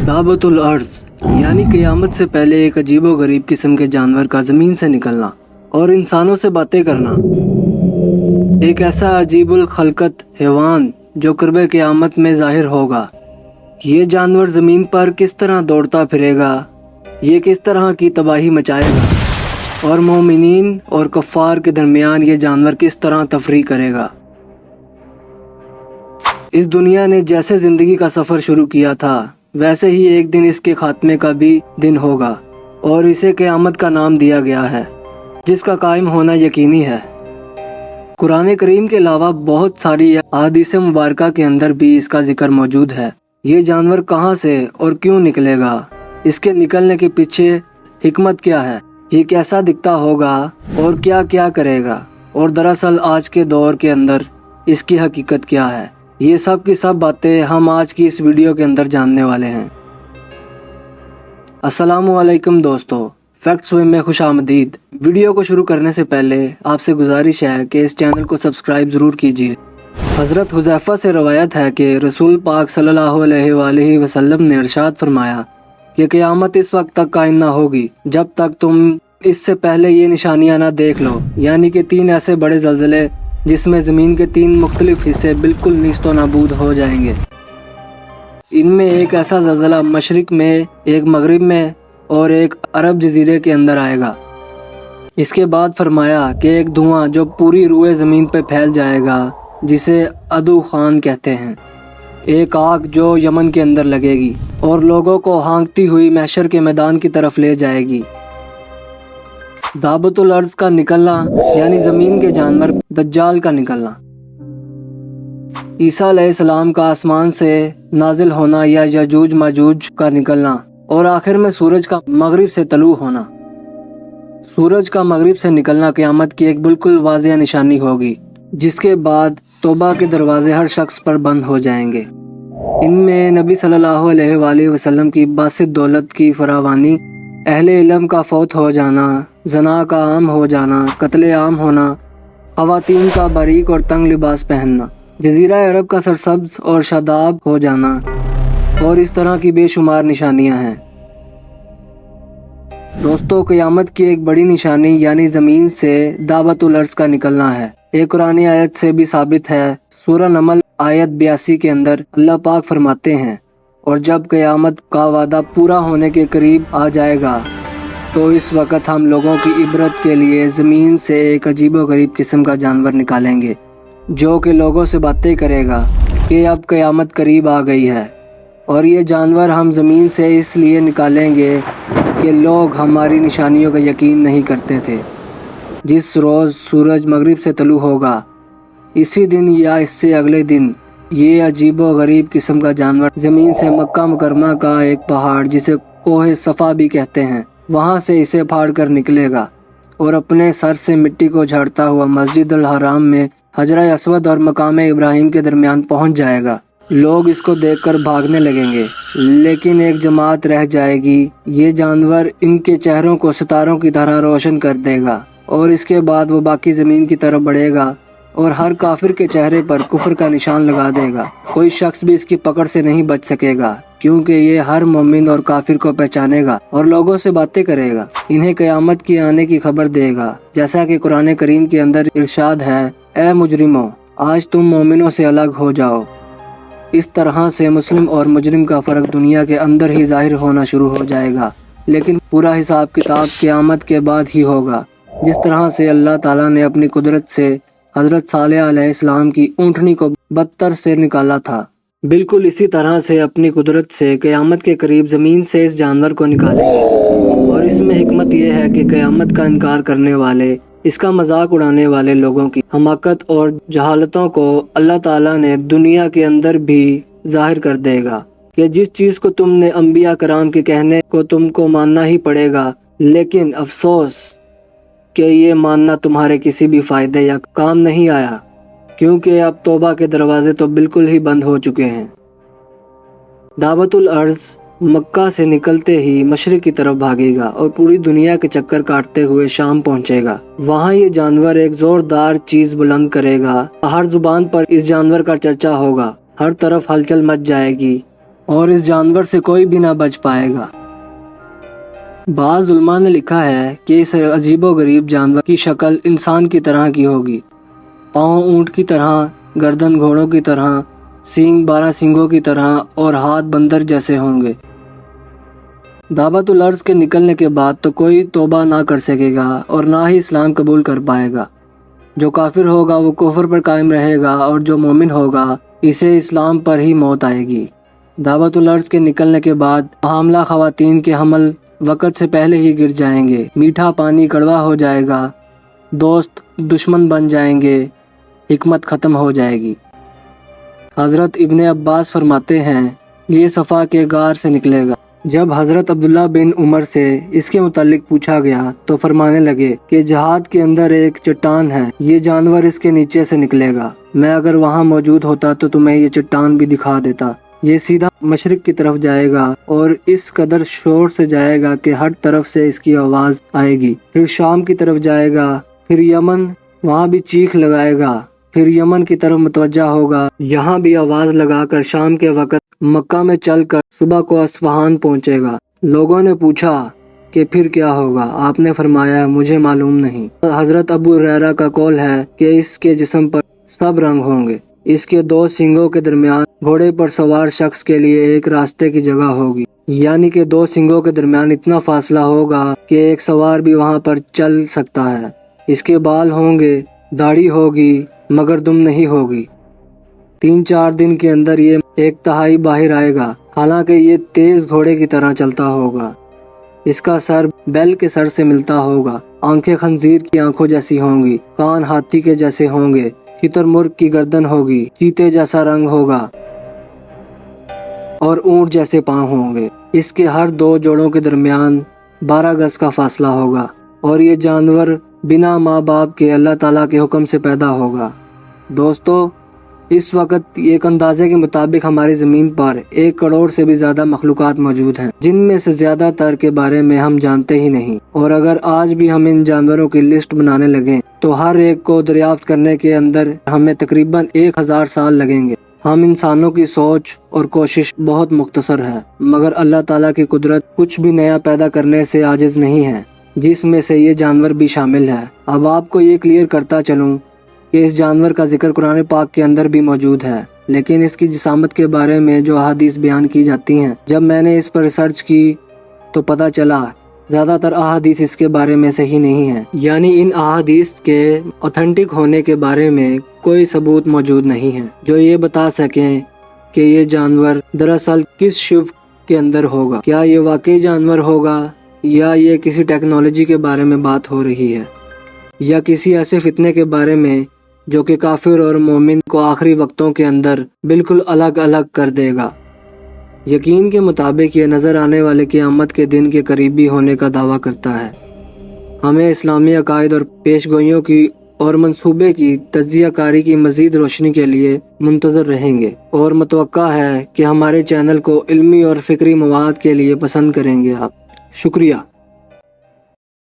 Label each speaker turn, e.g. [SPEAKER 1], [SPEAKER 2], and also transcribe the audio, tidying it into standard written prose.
[SPEAKER 1] दाबतुल अर्ज़ यानी क़यामत से पहले एक अजीबो-गरीब किस्म के जानवर का ज़मीन से निकलना और इंसानों से बातें करना। एक ऐसा अजीबुल खलकत हैवान जो क़ुर्ब क़यामत में ज़ाहिर होगा। ये जानवर ज़मीन पर किस तरह दौड़ता फिरेगा, ये किस तरह की तबाही मचाएगा और मोमिनीन और कफ़ार के दरमियान ये जानवर किस तरह तफरीक करेगा। इस दुनिया ने जैसे ज़िंदगी का सफ़र शुरू किया था, वैसे ही एक दिन इसके खात्मे का भी दिन होगा और इसे क़यामत का नाम दिया गया है, जिसका कायम होना यकीनी है। कुरान करीम के अलावा बहुत सारी अहादीस मुबारका के अंदर भी इसका जिक्र मौजूद है। ये जानवर कहाँ से और क्यों निकलेगा, इसके निकलने के पीछे हिकमत क्या है, ये कैसा दिखता होगा और क्या क्या करेगा, और दरअसल आज के दौर के अंदर इसकी हकीकत क्या है, ये सब की सब बातें हम आज की इस वीडियो के अंदर जानने वाले हैं। अस्सलामु अलैकुम दोस्तों, फैक्ट्स में खुश आमदीद। वीडियो को शुरू करने से पहले आपसे गुजारिश है कि इस चैनल को सब्सक्राइब ज़रूर कीजिए। हज़रत हुज़ैफ़ा से रवायत है कि रसूल पाक सल्लल्लाहु अलैहि वसल्लम ने इरशाद फरमाया कि क़यामत इस वक्त तक कायम ना होगी जब तक तुम इससे पहले ये निशानियाँ ना देख लो, यानी कि 3 ऐसे बड़े ज़लज़ले जिसमें ज़मीन के 3 मुख्तलिफ हिस्से बिल्कुल नीस्तो नाबूद हो जाएंगे। इनमें एक ऐसा ज़लज़ला मशरिक़ में, एक मगरिब में और एक अरब जज़ीरे के अंदर आएगा। इसके बाद फरमाया कि एक धुआं जो पूरी रूए ज़मीन पर फैल जाएगा, जिसे अदू खान कहते हैं, एक आग जो यमन के अंदर लगेगी और लोगों को हाँकती हुई महशर के मैदान की तरफ ले जाएगी। दाबतुल अर्ज़ का निकलना यानी ज़मीन के जानवर दज्जाल का निकलना, ईसा अलैहिस्सलाम का आसमान से नाजिल होना या यजूज माजूज का निकलना, और आखिर में सूरज का मगरिब से तलू होना। सूरज का मगरिब से निकलना क़यामत की एक बिल्कुल वाज़िह निशानी होगी, जिसके बाद तौबा के दरवाजे हर शख्स पर बंद हो जाएंगे। इनमें नबी सल्लल्लाहु अलैहि वसल्लम की बासित दौलत की फरावानी, अहले इल्म का फौत हो जाना, ज़ना का आम हो जाना, कत्ले आम होना, ख़वातीन का बारीक और तंग लिबास पहनना, जज़ीरा अरब का सरसब्ज़ और शादाब हो जाना, और इस तरह की बेशुमार निशानियां हैं। दोस्तों, क़यामत की एक बड़ी निशानी यानी ज़मीन से दाबतुल अर्ज़ का निकलना है। एक कुरानी आयत से भी साबित है। सूरह नमल आयत 82 के अंदर अल्लाह पाक फरमाते हैं, और जब क़यामत का वादा पूरा होने के करीब आ जाएगा तो इस वक्त हम लोगों की इबरत के लिए ज़मीन से एक अजीबो-गरीब किस्म का जानवर निकालेंगे, जो कि लोगों से बातें करेगा कि अब क़यामत करीब आ गई है। और ये जानवर हम ज़मीन से इसलिए निकालेंगे कि लोग हमारी निशानियों का यकीन नहीं करते थे। जिस रोज़ सूरज मगरिब से तलू होगा, इसी दिन या इससे अगले दिन ये अजीबो-गरीब किस्म का जानवर ज़मीन से मक्का मुकरमा का एक पहाड़, जिसे कोहे सफ़ा भी कहते हैं, वहाँ से इसे फाड़ कर निकलेगा और अपने सर से मिट्टी को झाड़ता हुआ मस्जिद अल हराम में हजरा अस्वद और मकाम इब्राहिम के दरमियान पहुँच जाएगा। लोग इसको देखकर भागने लगेंगे, लेकिन एक जमात रह जाएगी। ये जानवर इनके चेहरों को सितारों की तरह रोशन कर देगा, और इसके बाद वो बाकी ज़मीन की तरफ बढ़ेगा और हर काफिर के चेहरे पर कुफ्र का निशान लगा देगा। कोई शख्स भी इसकी पकड़ से नहीं बच सकेगा, क्योंकि ये हर मोमिन और काफिर को पहचानेगा और लोगों से बातें करेगा, इन्हें क़यामत की आने की खबर देगा। जैसा कि कुरान करीम के अंदर इरशाद है, ए मुजरिमों, आज तुम मोमिनों से अलग हो जाओ। इस तरह से मुस्लिम और मुजरिम का फ़र्क दुनिया के अंदर ही ज़ाहिर होना शुरू हो जाएगा, लेकिन पूरा हिसाब किताब क़यामत के बाद ही होगा। जिस तरह से अल्लाह ताला ने अपनी कुदरत से हज़रत सालेह अलैहिस्सलाम की ऊँटनी को बदतर से निकाला था, बिल्कुल इसी तरह से अपनी कुदरत से क़यामत के करीब ज़मीन से इस जानवर को निकालेंगे। और इसमें हिकमत यह है कि क़यामत का इनकार करने वाले, इसका मजाक उड़ाने वाले लोगों की हमाकत और जहालतों को अल्लाह ताला ने दुनिया के अंदर भी ज़ाहिर कर देगा कि जिस चीज़ को तुमने अंबिया कराम के कहने को तुमको मानना ही पड़ेगा, लेकिन अफसोस कि ये मानना तुम्हारे किसी भी फ़ायदे या काम नहीं आया, क्योंकि अब तौबा के दरवाजे तो बिल्कुल ही बंद हो चुके हैं। दाबतुल अर्ज़ मक्का से निकलते ही मशरिक़ की तरफ भागेगा और पूरी दुनिया के चक्कर काटते हुए शाम पहुंचेगा। वहां ये जानवर एक ज़ोरदार चीज़ बुलंद करेगा। हर जुबान पर इस जानवर का चर्चा होगा, हर तरफ हलचल मच जाएगी और इस जानवर से कोई भी ना बच पाएगा। बाज़ उलमा ने लिखा है कि इस अजीबोगरीब जानवर की शक्ल इंसान की तरह की होगी। पाँव ऊँट की तरह, गर्दन घोड़ों की तरह, सींग 12 सींगों की तरह और हाथ बंदर जैसे होंगे। दावतुल अर्ज़ के निकलने के बाद तो कोई तौबा ना कर सकेगा और ना ही इस्लाम कबूल कर पाएगा। जो काफिर होगा वो कुफ्र पर कायम रहेगा और जो मोमिन होगा इसे इस्लाम पर ही मौत आएगी। दावतुल अर्ज़ के निकलने के बाद हामला ख़वातीन के हमल वक़्त से पहले ही गिर जाएंगे। मीठा पानी कड़वा हो जाएगा, दोस्त दुश्मन बन जाएंगे, हिकमत ख़त्म हो जाएगी। हज़रत इब्ने अब्बास फरमाते हैं, ये सफ़ा के गार से निकलेगा। जब हज़रत अब्दुल्ला बिन उमर से इसके मुतालिक पूछा गया तो फरमाने लगे कि जहाद के अंदर एक चट्टान है, ये जानवर इसके नीचे से निकलेगा। मैं अगर वहाँ मौजूद होता तो तुम्हें ये चट्टान भी दिखा देता। ये सीधा मशरिक की तरफ जाएगा और इस कदर शोर से जाएगा कि हर तरफ से इसकी आवाज़ आएगी। फिर शाम की तरफ जाएगा, फिर यमन, वहाँ भी चीख लगाएगा, फिर यमन की तरफ मुतवज्जा होगा, यहाँ भी आवाज़ लगाकर शाम के वक़्त मक्का में चलकर सुबह को अस्फहान पहुँचेगा। लोगों ने पूछा कि फिर क्या होगा? आपने फरमाया, मुझे मालूम नहीं। हज़रत अबू हुरैरा का कौल है कि इसके जिस्म पर सब रंग होंगे। इसके 2 सींगों के दरमियान घोड़े पर सवार शख्स के लिए एक रास्ते की जगह होगी, यानी कि 2 सींगों के दरमियान इतना फासला होगा कि एक सवार भी वहाँ पर चल सकता है। इसके बाल होंगे, दाढ़ी होगी, मगर दुम नहीं होगी। 3-4 दिन के अंदर ये 1/3 बाहर आएगा। हालांकि ये तेज घोड़े की तरह चलता होगा। इसका सर बैल के सर से मिलता होगा। आंखें खंजीर की आंखों जैसी होंगी, कान हाथी के जैसे होंगे, शुतुरमुर्ग की गर्दन होगी, चीते जैसा रंग होगा और ऊंट जैसे पांव होंगे। इसके हर 2 जोड़ों के दरमियान 12 गज का फासला होगा और ये जानवर बिना माँ बाप के अल्लाह ताला के हुक्म से पैदा होगा। दोस्तों, इस वक्त एक अंदाजे के मुताबिक हमारी ज़मीन पर 1 करोड़ से भी ज़्यादा मखलूक़ात मौजूद हैं, जिनमें से ज़्यादातर के बारे में हम जानते ही नहीं। और अगर आज भी हम इन जानवरों की लिस्ट बनाने लगें तो हर एक को दरियाफ्त करने के अंदर हमें तकरीबन 1000 साल लगेंगे। हम इंसानों की सोच और कोशिश बहुत मुख्तसर है, मगर अल्लाह ताला की कुदरत कुछ भी नया पैदा करने से आजिज़ नहीं है, जिसमें से ये जानवर भी शामिल है। अब आपको ये क्लियर करता चलूँ कि इस जानवर का जिक्र कुरान पाक के अंदर भी मौजूद है, लेकिन इसकी जिसामत के बारे में जो अहादीस बयान की जाती हैं, जब मैंने इस पर रिसर्च की तो पता चला ज़्यादातर अहादीस इसके बारे में सही नहीं है, यानी इन अहादीस के ऑथेंटिक होने के बारे में कोई सबूत मौजूद नहीं है जो ये बता सकें कि ये जानवर दरअसल किस शिफ्ट के अंदर होगा। क्या ये वाकई जानवर होगा या ये किसी टेक्नोलॉजी के बारे में बात हो रही है, या किसी ऐसे फितने के बारे में जो कि काफिर और मोमिन को आखिरी वक्तों के अंदर बिल्कुल अलग अलग कर देगा। यकीन के मुताबिक ये नज़र आने वाले क़यामत के दिन के करीबी होने का दावा करता है। हमें इस्लामी अकायद और पेशगोइयों की और मंसूबे की तज्ज़िया कारी की मज़ीद रोशनी के लिए मुंतज़र रहेंगे और मुतवक्का है कि हमारे चैनल को इल्मी और फ़िक्री मवाद के लिए पसंद करेंगे आप। शुक्रिया।